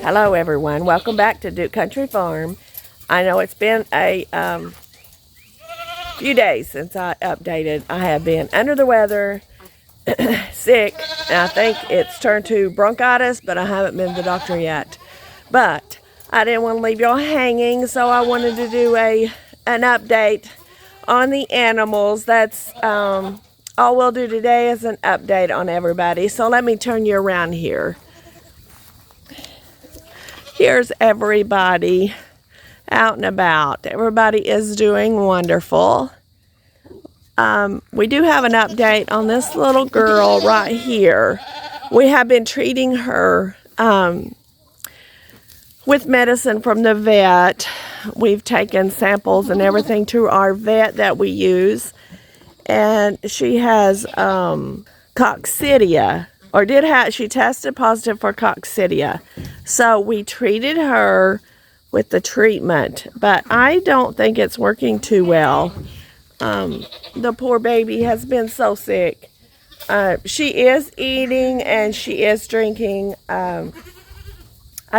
Hello everyone, welcome back to Duke Country Farm. I know it's been a few days since I updated. I have been under the weather, sick, and I think it's turned to bronchitis, but I haven't been to the doctor yet. But I didn't want to leave y'all hanging, so I wanted to do an update on the animals. That's all we'll do today is an update on everybody. So let me turn you around here. Here's everybody out and about. Everybody is doing wonderful. We do have an update on this little girl right here. We have been treating her with medicine from the vet. We've taken samples and everything to our vet that we use. And she has coccidia. Or she tested positive for coccidia. So we treated her with the treatment, but I don't think it's working too well. The poor baby has been so sick. She is eating and she is drinking. I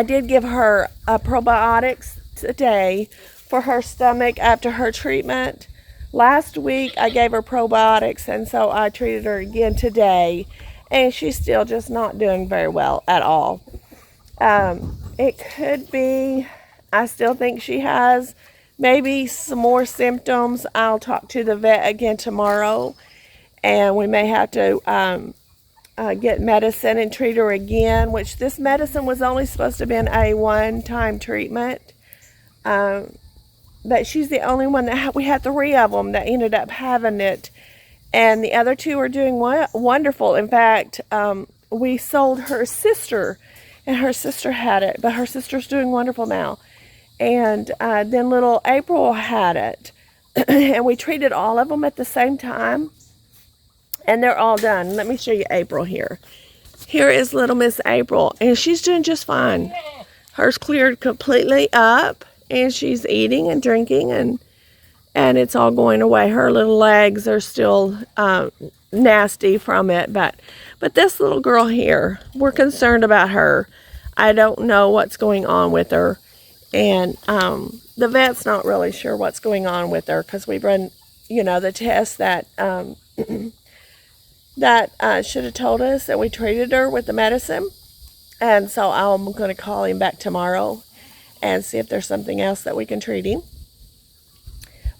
did give her probiotics today for her stomach after her treatment. Last week I gave her probiotics, and so I treated her again today. And she's still just not doing very well at all. It could be, I still think she has maybe some more symptoms. I'll talk to the vet again tomorrow. And we may have to get medicine and treat her again. Which this medicine was only supposed to have been a one-time treatment. But she's the only one that we had 3 of them that ended up having it. And the other 2 are doing wonderful. In fact, we sold her sister, and her sister had it. But her sister's doing wonderful now. And then little April had it. And we treated all of them at the same time. And they're all done. Let me show you April here. Here is little Miss April. And she's doing just fine. Hers cleared completely up. And she's eating and drinking and it's all going away. Her little legs are still nasty from it, but this little girl here, we're concerned about her. I don't know what's going on with her, and the vet's not really sure what's going on with her because we've run, the test that should have told us that we treated her with the medicine, and so I'm going to call him back tomorrow and see if there's something else that we can treat him.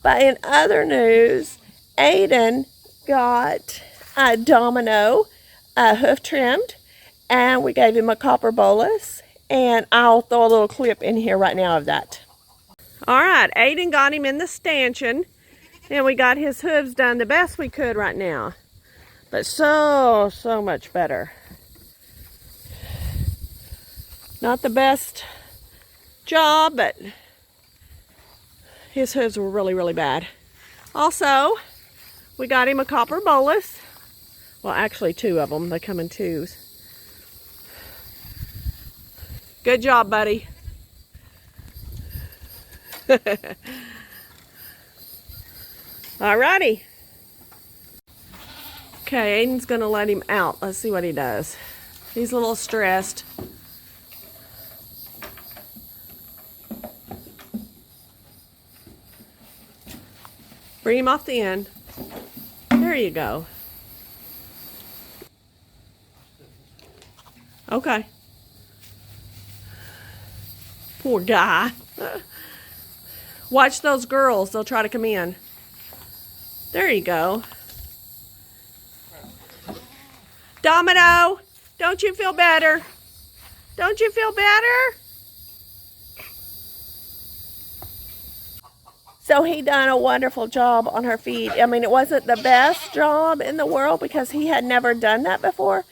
But in other news, Aiden got a Domino hoof trimmed, and we gave him a copper bolus, and I'll throw a little clip in here right now of that. All right, Aiden got him in the stanchion, and we got his hooves done the best we could right now, but so much better. Not the best job, but his hooves were really bad. Also, we got him a copper bolus. Well, actually 2 of them. They come in 2s. Good job, buddy. Alrighty. Okay, Aiden's gonna let him out. Let's see what he does. He's a little stressed. Bring him off the end. There you go. Okay. Poor guy. Watch those girls. They'll try to come in. There you go. Domino, don't you feel better? Don't you feel better? So he done a wonderful job on her feet. I mean, it wasn't the best job in the world because he had never done that before.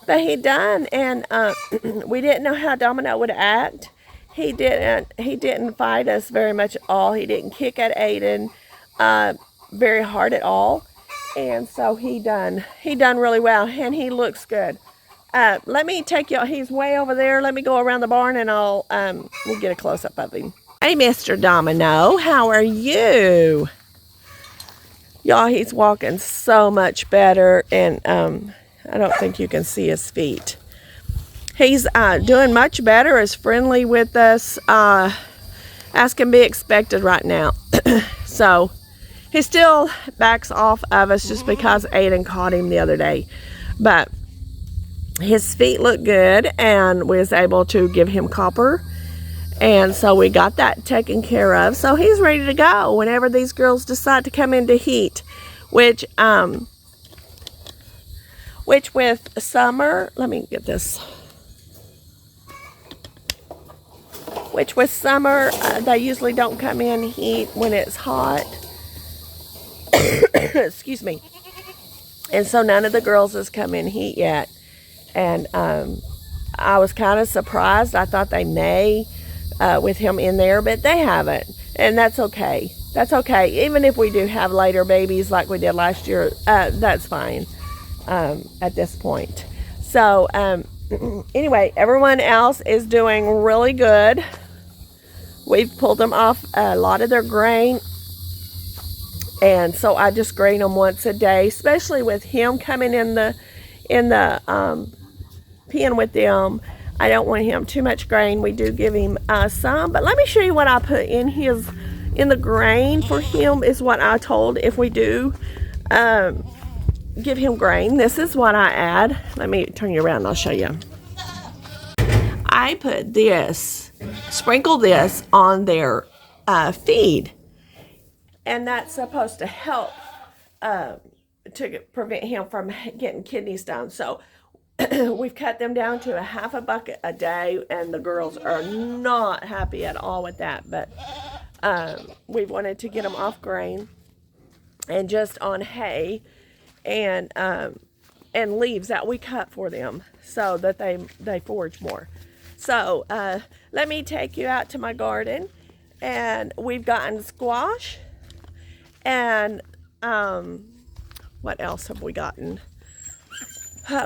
But he done, and we didn't know how Domino would act. He didn't fight us very much at all. He didn't kick at Aiden very hard at all. And so he done really well, and he looks good. Let me take y'all, he's way over there. Let me go around the barn and we'll get a close-up of him. Hey, Mr. Domino, how are you? Y'all, he's walking so much better, and I don't think you can see his feet. He's doing much better, is friendly with us, as can be expected right now. So he still backs off of us just because Aiden caught him the other day. But his feet look good, and we was able to give him copper. And so we got that taken care of. So he's ready to go whenever these girls decide to come into heat. Which with summer, let me get this. Which with summer, they usually don't come in heat when it's hot. Excuse me. And so none of the girls has come in heat yet. And I was kind of surprised. I thought they may with him in there, but they haven't. And that's okay. That's okay. Even if we do have later babies like we did last year, that's fine at this point. So anyway, everyone else is doing really good. We've pulled them off a lot of their grain. And so I just grain them once a day, especially with him coming in the pen with them. I don't want him too much grain. We do give him some, but let me show you what I put in the grain for him is what I told if we do give him grain. This is what I add. Let me turn you around and I'll show you. I put this, sprinkle this on their feed, and that's supposed to help to prevent him from getting kidney stones. So we've cut them down to a half a bucket a day, and the girls are not happy at all with that. But we wanted to get them off grain and just on hay and leaves that we cut for them so that they forage more. So let me take you out to my garden, and we've gotten squash, and what else have we gotten?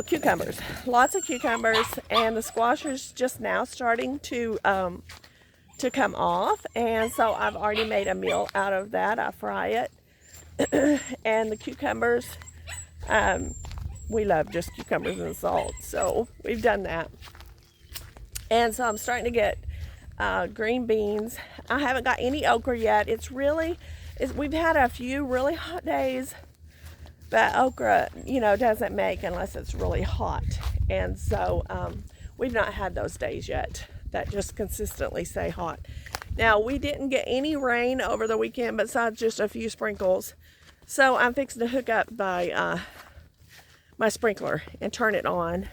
Cucumbers, lots of cucumbers, and the squash is just now starting to come off, and so I've already made a meal out of that. I fry it, and the cucumbers, we love just cucumbers and salt, so we've done that. And so I'm starting to get green beans. I haven't got any okra yet. We've had a few really hot days, but okra, doesn't make unless it's really hot. And so we've not had those days yet that just consistently stay hot. Now, we didn't get any rain over the weekend besides just a few sprinkles. So I'm fixing to hook up my sprinkler and turn it on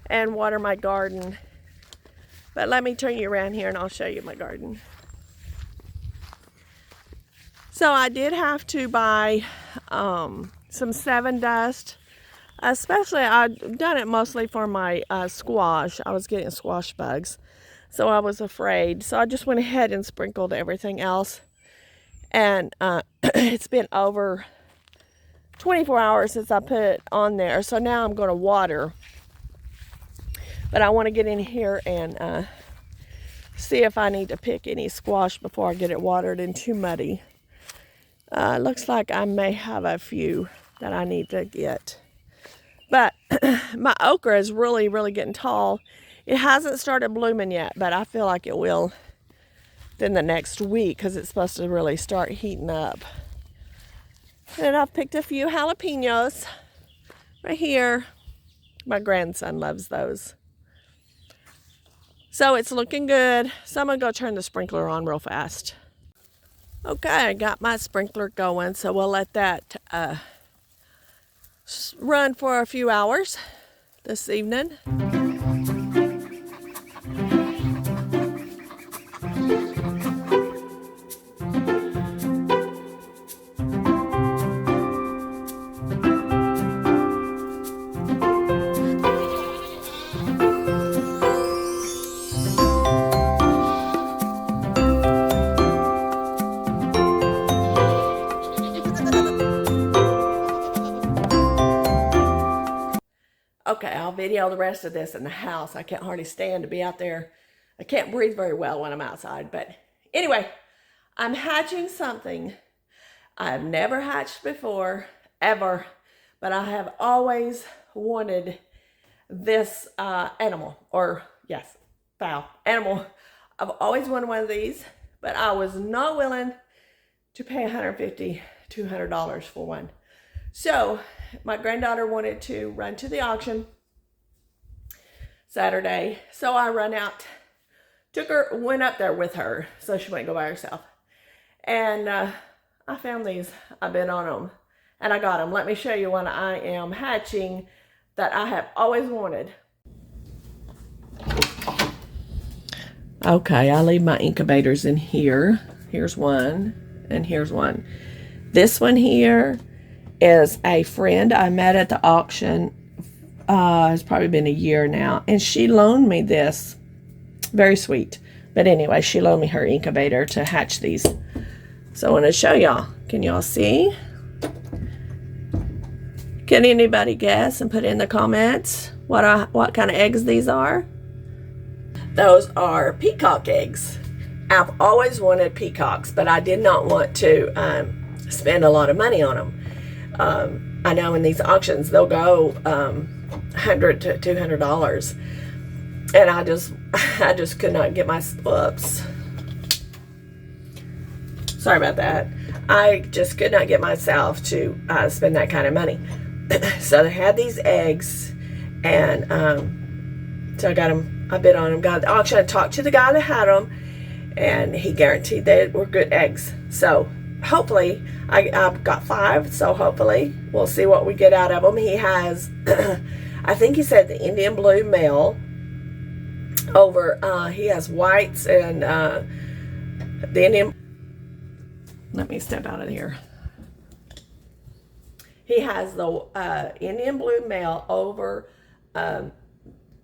and water my garden. But let me turn you around here and I'll show you my garden. So I did have to buy some 7 Dust. Especially, I've done it mostly for my squash. I was getting squash bugs, so I was afraid. So I just went ahead and sprinkled everything else. And it's been over 24 hours since I put it on there. So now I'm going to water. But I want to get in here and see if I need to pick any squash before I get it watered and too muddy. Looks like I may have a few that I need to get. But my okra is really, really getting tall. It hasn't started blooming yet, but I feel like it will within the next week because it's supposed to really start heating up. And I've picked a few jalapenos right here. My grandson loves those. So it's looking good. So I'm going to go turn the sprinkler on real fast. Okay, I got my sprinkler going, so we'll let that run for a few hours this evening. Okay, I'll video the rest of this in the house. I can't hardly stand to be out there. I can't breathe very well when I'm outside. But anyway, I'm hatching something I've never hatched before, ever. But I have always wanted this animal, or yes, fowl, animal. I've always wanted one of these, but I was not willing to pay $150, $200 for one. So my granddaughter wanted to run to the auction Saturday. So I run out, went up there with her so she wouldn't go by herself. And I found these. I've been on them and I got them. Let me show you one I am hatching that I have always wanted. Okay, I leave my incubators in here. Here's one and here's one. This one here is a friend I met at the auction. It's probably been a year now, and she loaned me this. Very sweet. But anyway, she loaned me her incubator to hatch these. So I want to show y'all. Can y'all see? Can anybody guess and put in the comments what kind of eggs these are? Those are peacock eggs. I've always wanted peacocks, but I did not want to spend a lot of money on them. I know in these auctions they'll go $100 to $200, and I just could not get my whoops. Sorry about that. I just could not get myself to spend that kind of money. So they had these eggs, and so I got them. I bid on them. Got the auction. I talked to the guy that had them, and he guaranteed they were good eggs. So hopefully, I've got 5. So hopefully, we'll see what we get out of them. He has, I think he said the Indian blue male. He has whites and the Indian. Let me step out of here. He has the Indian blue male over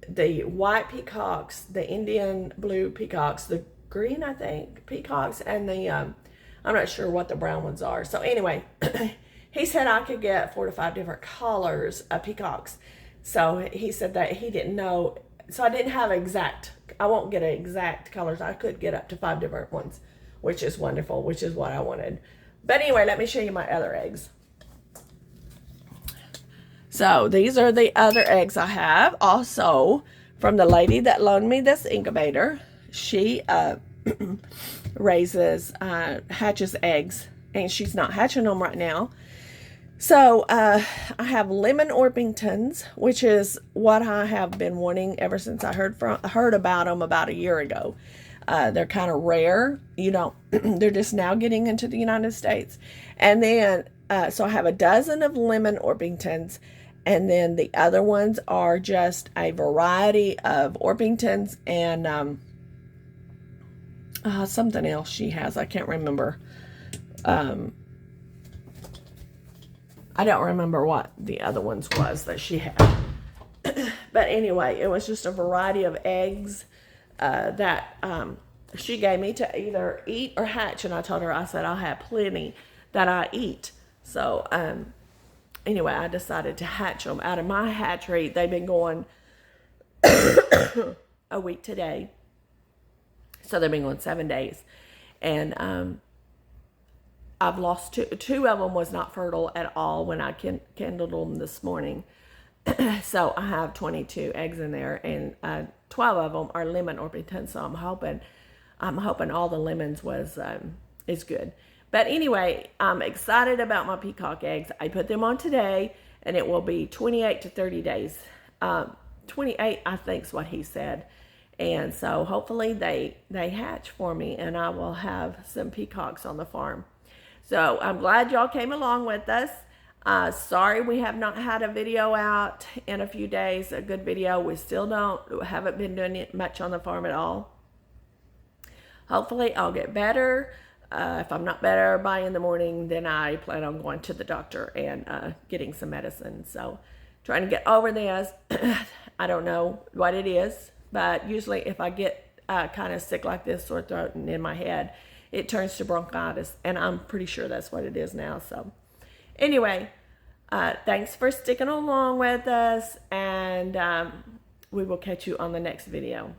the white peacocks, the Indian blue peacocks, the green, I think, peacocks, and the, I'm not sure what the brown ones are. So anyway, he said I could get 4 to 5 different colors of peacocks. So he said that he didn't know. So I didn't have I won't get exact colors. I could get up to 5 different ones, which is wonderful, which is what I wanted. But anyway, let me show you my other eggs. So these are the other eggs I have. Also, from the lady that loaned me this incubator, she hatches eggs, and she's not hatching them right now. So I have lemon Orpingtons, which is what I have been wanting ever since I heard about them about a year ago. They're kind of rare, they're just now getting into the United States. And then, so I have a dozen of lemon Orpingtons, and then the other ones are just a variety of Orpingtons and something else she has. I can't remember. I don't remember what the other ones was that she had. But anyway, it was just a variety of eggs that she gave me to either eat or hatch. And I told her, I said, I'll have plenty that I eat. So anyway, I decided to hatch them out of my hatchery. They've been going a week today. So they've been going 7 days. And I've lost 2 of them was not fertile at all when I kindled them this morning. So I have 22 eggs in there, and 12 of them are lemon Orpingtons. So I'm hoping all the lemons is good. But anyway, I'm excited about my peacock eggs. I put them on today, and it will be 28 to 30 days. 28, I think, is what he said. And so hopefully they hatch for me, and I will have some peacocks on the farm. So I'm glad y'all came along with us. Sorry we have not had a video out in a few days, a good video. We still haven't been doing it much on the farm at all. Hopefully I'll get better. If I'm not better by in the morning, then I plan on going to the doctor and getting some medicine. So trying to get over this. I don't know what it is, but usually if I get kind of sick like this, sore throat and in my head, it turns to bronchitis, and I'm pretty sure that's what it is now. So anyway, thanks for sticking along with us, and we will catch you on the next video.